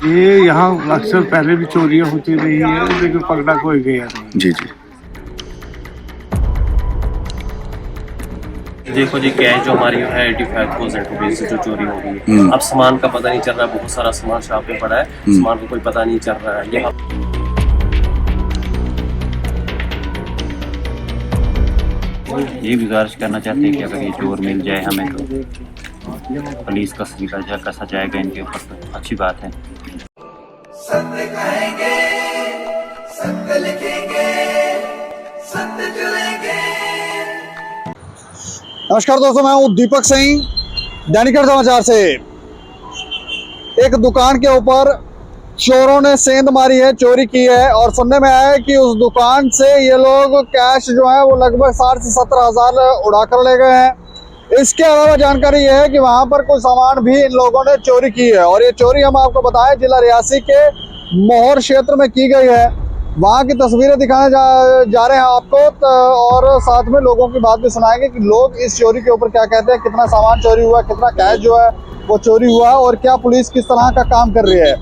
ये यहाँ अक्सर पहले भी चोरियां होती रही है, लेकिन पकड़ा कोई गया नहीं। जी जी। देखो जी, कैश जो हमारी है 85,000 रुपये से जो चोरी हो गई है। अब सामान का पता नहीं चल रहा है, बहुत सारा सामान शॉप पे पड़ा है, सामान का कोई पता नहीं चल रहा है। यहाँ ये गुजारिश करना चाहते हैं कि अगर ये चोर मिल जाए हमें तो पुलिस कस्टडी का जाए कसा जाएगा इनके ऊपर, तो अच्छी बात है। सत्य कहेंगे, सत्य लिखेंगे, सत्य चलेंगे। नमस्कार दोस्तों, मैं हूं दीपक सिंह, दैनिक समाचार से। एक दुकान के ऊपर चोरों ने सेंध मारी है, चोरी की है और सुनने में आया है कि उस दुकान से ये लोग कैश जो है वो लगभग 60 से 70 हज़ार उड़ा कर ले गए हैं। इसके अलावा जानकारी ये है कि वहां पर कोई सामान भी इन लोगों ने चोरी की है और ये चोरी हम आपको बताएं जिला रियासी के मोहर क्षेत्र में की गई है। वहाँ की तस्वीरें दिखाने जा रहे हैं आपको और साथ में लोगों की बात भी सुनाएंगे कि लोग इस चोरी के ऊपर क्या कहते हैं, कितना सामान चोरी हुआ, कितना कैश जो है वो चोरी हुआ और क्या पुलिस किस तरह का काम कर रही है।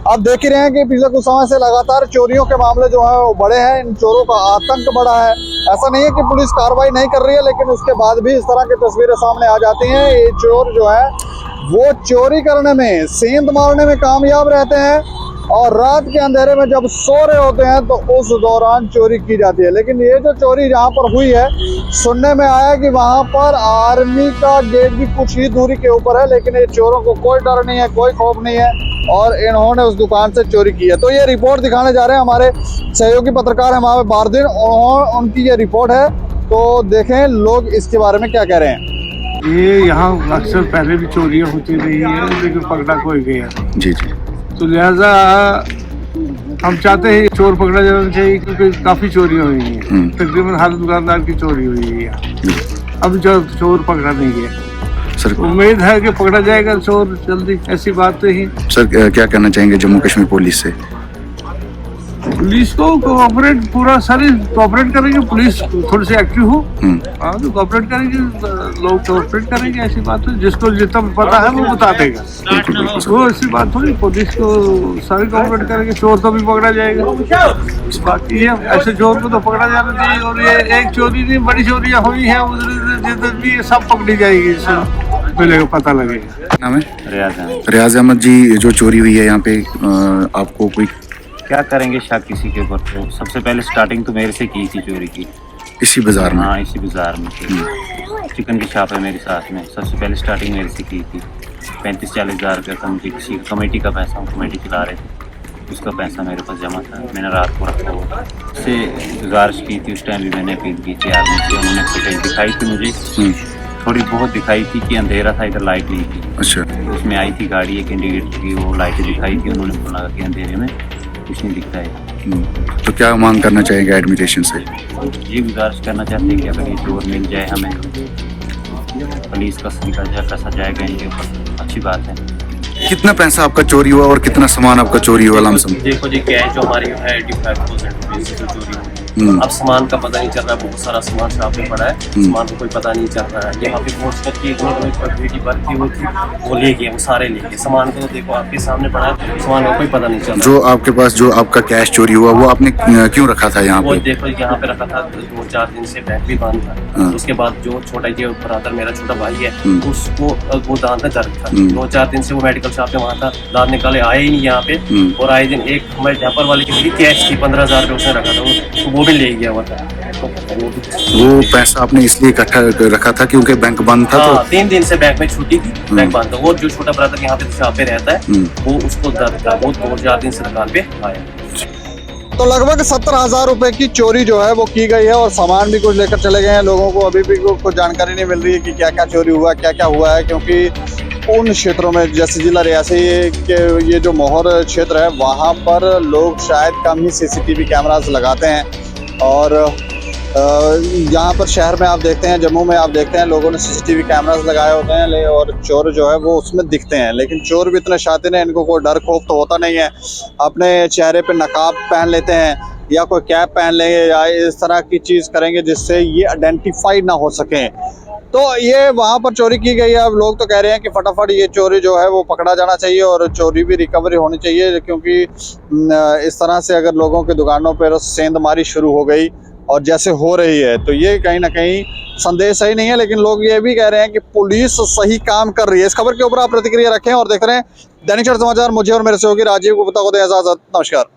आप देख ही रहे हैं कि पिछले कुछ समय से लगातार चोरियों के मामले जो है वो बढ़े हैं, इन चोरों का आतंक बढ़ा है। ऐसा नहीं है कि पुलिस कार्रवाई नहीं कर रही है, लेकिन उसके बाद भी इस तरह की तस्वीरें सामने आ जाती हैं। ये चोर जो है वो चोरी करने में, सेंध मारने में कामयाब रहते हैं और रात के अंधेरे में जब सो रहे होते हैं तो उस दौरान चोरी की जाती है। लेकिन ये जो चोरी जहाँ पर हुई है, सुनने में आया कि वहाँ पर आर्मी का गेट भी कुछ ही दूरी के ऊपर है, लेकिन ये चोरों को कोई डर नहीं है, कोई खौफ नहीं है और इन्होंने उस दुकान से चोरी की है। तो ये रिपोर्ट दिखाने जा रहे हैं हमारे सहयोगी पत्रकार हैं वहाँ पे बारदीन, उनकी ये रिपोर्ट है, तो देखें लोग इसके बारे में क्या कह रहे हैं। ये यहाँ अक्सर पहले भी चोरियां होती रही है, लेकिन पकड़ा कोई गया नहीं। जी जी। तो लिहाजा हम चाहते हैं चोर पकड़ा जाना चाहिए, क्योंकि काफी चोरियां हुई हैं। तकरीबन हर दुकानदार की चोरी हुई है यहाँ। अब जो चोर पकड़ा नहीं गया, सर उम्मीद है कि पकड़ा जाएगा चोर जल्दी, ऐसी बात नहीं। सर क्या कहना चाहेंगे जम्मू कश्मीर पुलिस से? पुलिस को कोऑपरेट पूरा सारी कोऑपरेट करेंगे, पुलिस थोड़ी सी एक्टिव हो, तो कोऑपरेट करेंगे, लोग कोऑपरेट करेंगे। ऐसी बात है, जिसको जितना पता है वो बता देगा, वो ऐसी बात थोड़ी। पुलिस को सारी कोऑपरेट करेंगे, चोर तो भी पकड़ा जाएगा। बाकी है ऐसे चोर को तो पकड़ा जाना चाहिए। और ये एक चोरी नहीं, बड़ी चोरियां हुई है उधर भी, ये सब पकड़ी जाएगी, मिलेगा, पता लगेगा। नाम है रियाज अहमद। रियाज अहमद जी, जो चोरी हुई है यहाँ पे आपको कोई क्या करेंगे शक किसी के ऊपर? तो सबसे पहले स्टार्टिंग तो मेरे से की थी चोरी की, इसी बाजार में? हाँ, इसी बाजार में। चिकन की शॉप है मेरे साथ में, सबसे पहले स्टार्टिंग मेरे से की थी। 35-40 हज़ार रुपये का मुझे किसी कमेटी का पैसा, कमेटी चला रहे थे, उसका पैसा मेरे पास जमा था, मैंने रात को रखा हुआ। उससे गुजारिश की थी, उस टाइम भी मैंने अपील की थी आर्मी से, उन्होंने फुटेज दिखाई थी मुझे, थोड़ी बहुत दिखाई थी कि अंधेरा था, इधर लाइट नहीं थी। अच्छा। उसमें आई थी गाड़ी एक इंडिकेटर की, वो लाइटें दिखाई थी, उन्होंने बोला कि अंधेरे में कुछ नहीं दिखता है। तो क्या मांग करना चाहेंगे एडमिनिस्ट्रेशन से? ये गुजारिश करना चाहते हैं कि अगर ये चोर मिल जाए हमें तो पुलिस कस्टडी का जाए कसा जाएगा इनके ऊपर, तो अच्छी बात है। कितना पैसा आपका चोरी हुआ और कितना सामान आपका चोरी हुआ लमसम? देखो जी, कैश जो हमारी है 85,000 रुपये से जो चोरी हो गई। अब सामान का पता नहीं चल रहा है, बहुत सारा सामान शॉप पे पड़ा है, सामान का कोई पता नहीं चल रहा है। यहाँ पे फोर्स करके बेटी भर्ती हुई थी, वो ले गए, वो सारे ले गए। सामान को तो देखो आपके सामने पड़ा है, सामान का कोई पता नहीं चल रहा। जो आपके पास जो आपका कैश चोरी हुआ वो आपने क्यों रखा था यहाँ वो पे? देखो यहाँ पे रखा था, 2-4 दिन से बैंक भी बंद था। उसके बाद जो छोटा जो ब्रदर मेरा छोटा भाई है, उसको वो दांत में दर्द था, 2-4 दिन से वो मेडिकल शॉप पे वहाँ था, दांत निकाले आए ही नहीं यहाँ पे। और आए दिन एक हमारे झापर वाले की कैश थी 15,000 रुपये उसने रखा था, तो वो भी ले गया हुआ था। वो पैसा आपने इसलिए इकट्ठा रखा था क्योंकि बैंक बंद था? हाँ, 3 दिन से बैंक में छुट्टी थी, बैंक बंद था। वो जो छोटा ब्रदर यहाँ पे शॉप पे रहता है, वो उसको दर्द था, वो 2-4 दिन से दुकान पे आया। तो लगभग 70 हज़ार रुपए की चोरी जो है वो की गई है और सामान भी कुछ लेकर चले गए हैं। लोगों को अभी भी कुछ जानकारी नहीं मिल रही है कि क्या क्या चोरी हुआ, क्या क्या हुआ है, क्योंकि उन क्षेत्रों में जैसे जिला रियासी के ये जो मोहर क्षेत्र है वहाँ पर लोग शायद कम ही CCTV कैमरास लगाते हैं और यहाँ पर शहर में आप देखते हैं, जम्मू में आप देखते हैं लोगों ने CCTV कैमरास लगाए होते हैं और चोर जो है वो उसमें दिखते हैं। लेकिन चोर भी इतने शातिर हैं, इनको कोई डर खौफ तो होता नहीं है। अपने चेहरे पे नकाब पहन लेते हैं या कोई कैप पहन लेंगे या इस तरह की चीज़ करेंगे जिससे ये आइडेंटिफाई ना हो सकें। तो ये वहाँ पर चोरी की गई है। अब लोग तो कह रहे हैं कि फटाफट ये चोरी जो है वो पकड़ा जाना चाहिए और चोरी भी रिकवरी होनी चाहिए, क्योंकि इस तरह से अगर लोगों की दुकानों पर सेंधमारी शुरू हो गई और जैसे हो रही है तो ये कहीं ना कहीं संदेश सही नहीं है। लेकिन लोग ये भी कह रहे हैं कि पुलिस सही काम कर रही है। इस खबर के ऊपर आप प्रतिक्रिया रखें और देखते रहें दैनिक सवेरा समाचार। मुझे और मेरे सहयोगी राजीव गुप्ता को दें इजाजत। नमस्कार।